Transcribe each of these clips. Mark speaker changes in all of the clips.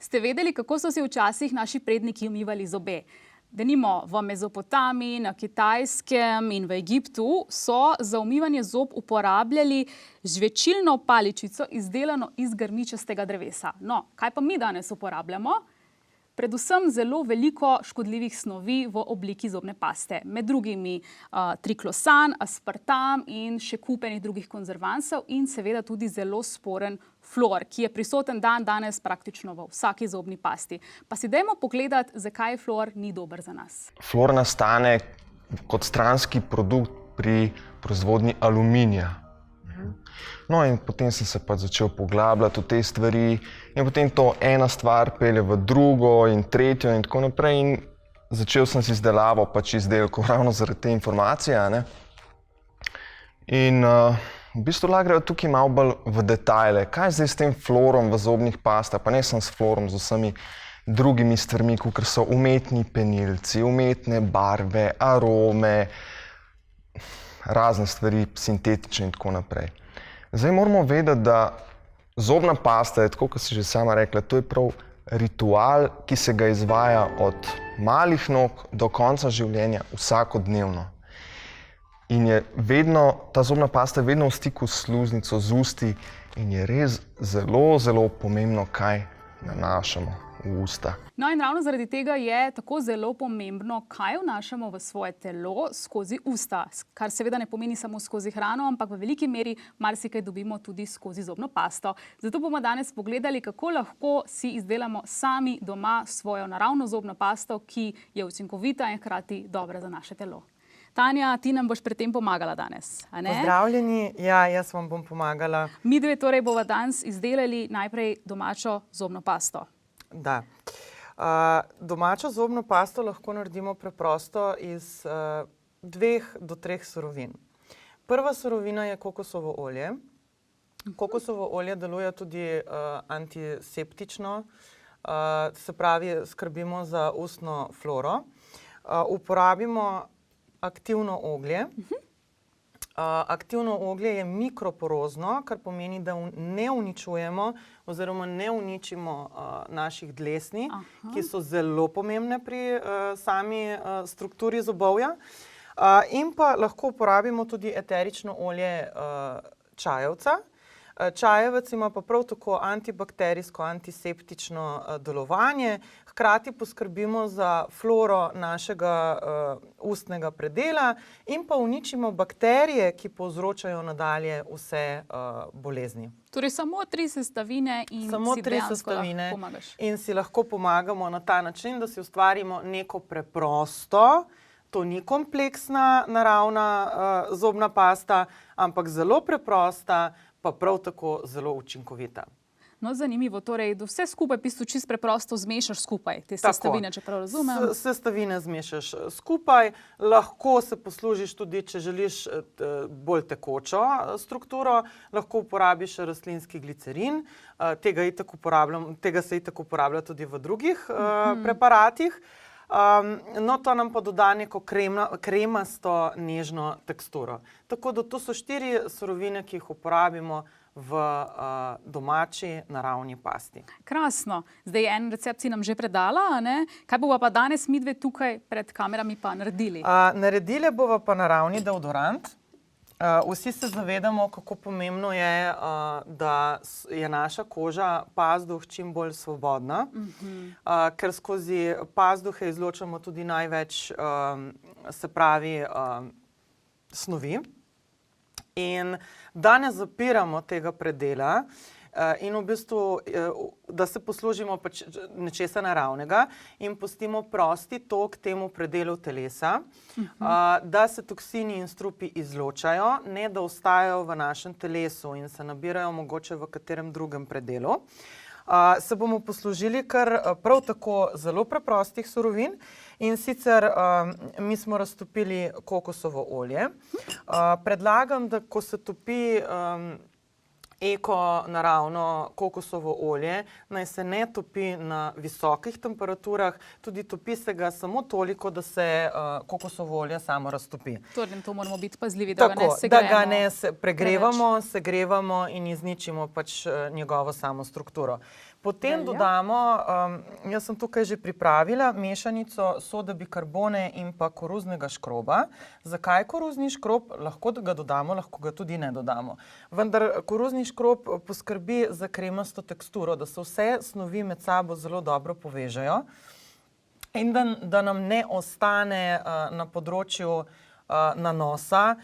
Speaker 1: Ste vedeli, kako so si včasih naši predniki umivali zobe? Denimo v Mezopotamiji, na Kitajskem in v Egiptu so za umivanje zob uporabljali žvečilno paličico, izdelano iz grmičastega drevesa. No, kaj pa mi danes uporabljamo? Predvsem zelo veliko škodljivih snovi v obliki zobne paste. Med drugimi triklosan, aspartam in še kup enih drugih konzervansov in seveda tudi zelo sporen fluor, ki je prisoten danes praktično v vsaki zobni pasti. Pa si dajmo pogledati, zakaj fluor ni dober za nas.
Speaker 2: Fluor nastane kot stranski produkt pri proizvodnji aluminija. No in potem sem se začel poglabljati v te stvari in potem to ena stvar pelje v drugo in tretjo in tako naprej in začel sem z izdelavo izdelkov ravno zaradi te informacije, ne. In v bistvu lahko grejo tukaj malo bolj v detajle, kaj je zdaj s tem fluorom v zobnih pastah, pa ne samo s fluorom, z vsemi drugimi stvarmi, kakor so umetni penilci, umetne barve, arome, razne stvari, sintetične in tako naprej. Zdaj moramo vedeti, da zobna pasta je, tako kot si že sama rekla, to je prav ritual, ki se ga izvaja od malih nog do konca življenja vsakodnevno. In je vedno, ta zobna pasta je vedno v stiku s sluznico, z usti in je res zelo, zelo pomembno, kaj nanašamo v usta.
Speaker 1: No in ravno zaradi tega je tako zelo pomembno, kaj vnašamo v svoje telo skozi usta, kar seveda ne pomeni samo skozi hrano, ampak v veliki meri marsikaj dobimo tudi skozi zobno pasto. Zato bomo danes pogledali, kako lahko si izdelamo sami doma svojo naravno zobno pasto, ki je učinkovita in hkrati dobra za naše telo. Tanja, ti nam boš pri tem pomagala danes, a ne?
Speaker 3: Pozdravljeni, ja, jaz vam bom pomagala.
Speaker 1: Mi dve torej bova danes izdelali najprej domačo zobno pasto.
Speaker 3: Da. Domačo zobno pasto lahko naredimo preprosto iz 2 do 3 surovin. Prva surovina je kokosovo olje. Kokosovo olje deluje tudi antiseptično, se pravi, skrbimo za ustno floro. Uporabimo aktivno oglje. Aktivno oglje je mikroporozno, kar pomeni, da ne uničujemo oziroma ne uničimo naših dlesni, ki so zelo pomembne pri sami strukturi zobovja. In pa lahko uporabimo tudi eterično olje čajevca. Čajevec ima pa prav tako antibakterijsko, antiseptično delovanje. Hkrati poskrbimo za floro našega ustnega predela in pa uničimo bakterije, ki povzročajo nadalje vse bolezni.
Speaker 1: Torej samo 3 sestavine in si dejansko lahko pomagaš.
Speaker 3: In si lahko pomagamo na ta način, da si ustvarimo neko preprosto, to ni kompleksna naravna zobna pasta, ampak zelo preprosta, pa prav tako zelo učinkovita.
Speaker 1: No, zanimivo, torej vse skupaj v bistvu čisto preprosto zmešaš skupaj, te sestavine, če prav razumem.
Speaker 3: Sestavine zmešaš skupaj, lahko se poslužiš tudi, če želiš bolj tekočo strukturo, lahko uporabiš rastlinski glicerin, tega se itak uporablja tudi v drugih preparatih. No, to nam pa doda neko kremasto, nežno teksturo. Tako da to so 4 surovine, ki jih uporabimo v domači naravni pasti.
Speaker 1: Krasno. Zdaj en recept si nam že predala, a ne? Kaj bova pa danes mi dve tukaj pred kamerami pa naredili?
Speaker 3: Naredili bova pa naravni deodorant. Vsi se zavedamo, kako pomembno je, da je naša koža, pazduh čim bolj svobodna, ker skozi pazduhe izločamo tudi največ, se pravi, snovi. In da ne zapiramo tega predela in v bistvu, da se poslužimo pač nečesa naravnega in pustimo prosti tok temu predelu telesa, da se toksini in strupi izločajo, ne da ostajajo v našem telesu in se nabirajo mogoče v katerem drugem predelu. Se bomo poslužili kar prav tako zelo preprostih surovin in sicer mi smo raztopili kokosovo olje. Predlagam, da ko se topi eko naravno kokosovo olje, naj se ne topi na visokih temperaturah, tudi topi se ga samo toliko, da se kokosovo olje samo raztopi.
Speaker 1: Torej, to moramo biti pazljivi, da ga ne segrejemo.
Speaker 3: Da ga ne pregrevamo, segrevamo in izničimo pač njegovo samo strukturo. Potem dodamo, jaz sem tukaj že pripravila mešanico sode bikarbone in pa koruznega škroba. Zakaj koruzni škrob? Lahko ga dodamo, lahko ga tudi ne dodamo. Vendar koruzni škrob poskrbi za kremasto teksturo, da se vse snovi med sabo zelo dobro povežejo in da nam ne ostane na področju nanosa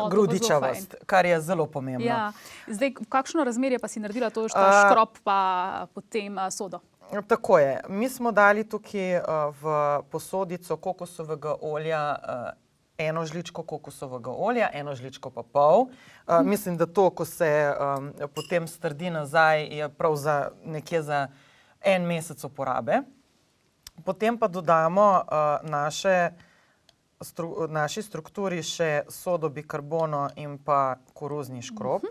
Speaker 3: grudičavost, kar je zelo pomembno.
Speaker 1: Ja. Zdaj, kakšno razmerje pa si naredila to, škrob pa potem sodo?
Speaker 3: Tako je. Mi smo dali tukaj v posodico kokosovega olja 1 žličko kokosovega olja, 1 žličko pa pol. Mislim, da to, ko se potem strdi nazaj, je prav nekje za 1 mesec uporabe. Potem pa dodamo naši strukturi še sodo bikarbono in pa koruzni škrob.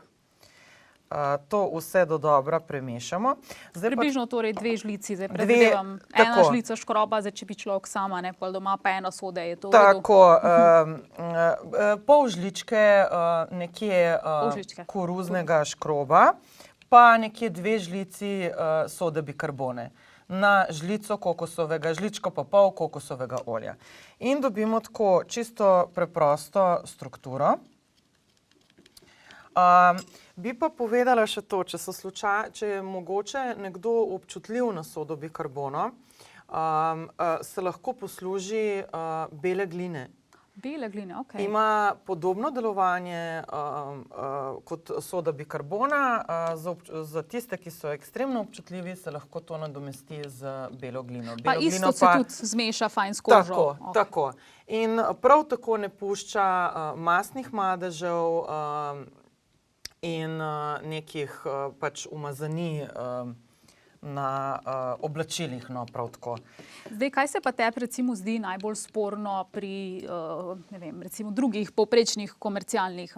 Speaker 3: To vse dodobra premešamo.
Speaker 1: Približno torej 2 žlici, zdaj predvidevam 1 žlica škroba, zdaj če bi človek sama, ne, pol doma pa 1 sode, je to v redu?
Speaker 3: Tako, pol žličke nekje koruznega škroba, pa nekje 2 žlici sode bikarbone na žlico kokosovega, žličko pa pol kokosovega olja. In dobimo tako čisto preprosto strukturo. Bi pa povedala še to, če je mogoče nekdo občutljiv na sodo bikarbono, se lahko posluži bele gline.
Speaker 1: Bele gline, okej.
Speaker 3: Ima podobno delovanje kot soda bikarbona. Za tiste, ki so ekstremno občutljivi, se lahko to nadomesti z belo glino.
Speaker 1: Pa isto se tudi zmeša fajn s kožo.
Speaker 3: Tako. In prav tako ne pušča mastnih madežev in nekih pač umazanij na oblačilih, no, prav tako.
Speaker 1: Zdaj, kaj se pa tebi recimo zdi najbolj sporno pri, ne vem, recimo drugih povprečnih komercialnih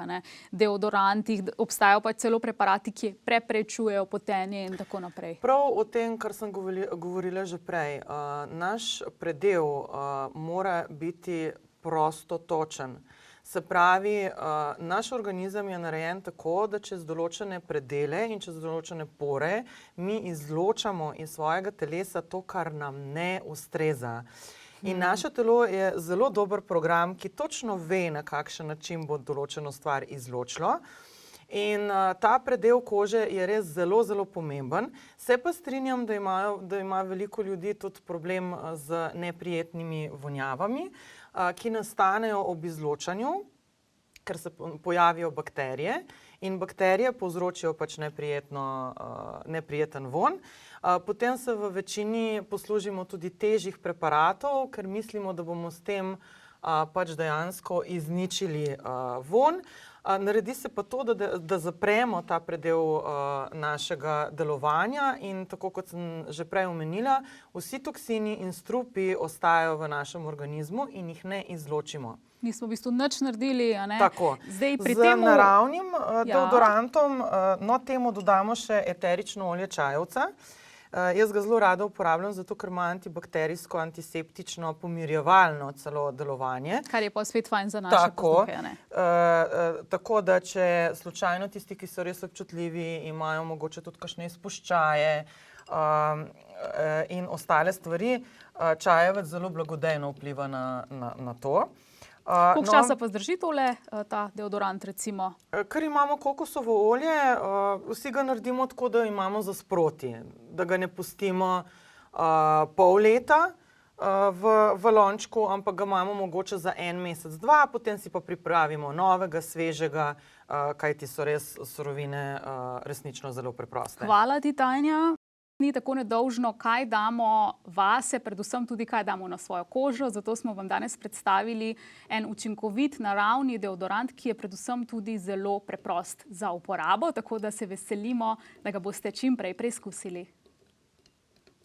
Speaker 1: deodorantih? Obstajajo pa celo preparati, ki preprečujejo potenje in tako naprej.
Speaker 3: Prav o tem, kar sem govorila že prej. Naš predel mora biti prostotočen. Se pravi, naš organizem je narejen tako, da čez določene predele in čez določene pore mi izločamo iz svojega telesa to, kar nam ne ustreza. In naše telo je zelo dober program, ki točno ve, na kakšen način bo določeno stvar izločilo. In ta predel kože je res zelo, zelo pomemben. Se pa strinjam, da ima veliko ljudi tudi problem z neprijetnimi vonjavami, ki nastanejo ob izločanju, ker se pojavijo bakterije in bakterije povzročijo pač neprijeten vonj. Potem se v večini poslužimo tudi težjih preparatov, ker mislimo, da bomo s tem pač dejansko izničili vonj. Naredi se pa to, da zapremo ta predel našega delovanja in tako kot sem že prej omenila, vsi toksini in strupi ostajajo v našem organizmu in jih ne izločimo.
Speaker 1: Nismo v bistvu nič naredili, a ne?
Speaker 3: Tako. Z naravnim deodorantom, no, temu dodamo še eterično olje čajevca. Jaz ga zelo rada uporabljam, zato ker ima antibakterijsko, antiseptično, pomirjevalno celo delovanje.
Speaker 1: Kar je pa spet fajn za naše posluhe, ne?
Speaker 3: Tako da, če slučajno tisti, ki so res občutljivi, imajo mogoče tudi kakšne izpuščaje in ostale stvari, čajevec zelo blagodejno vpliva na to.
Speaker 1: Koliko časa pa zdrži tole, ta deodorant recimo?
Speaker 3: Ker imamo kokosovo olje, vsi ga naredimo tako, da imamo za sproti. Da ga ne pustimo pol leta v lončku, ampak ga imamo mogoče za 1 mesec, 2, potem si pa pripravimo novega, svežega, kajti so res surovine resnično zelo preproste.
Speaker 1: Hvala ti, Tanja. Ni tako nedolžno, kaj damo vase, predvsem tudi, kaj damo na svojo kožo. Zato smo vam danes predstavili en učinkovit naravni deodorant, ki je predvsem tudi zelo preprost za uporabo, tako da se veselimo, da ga boste čim prej preizkusili.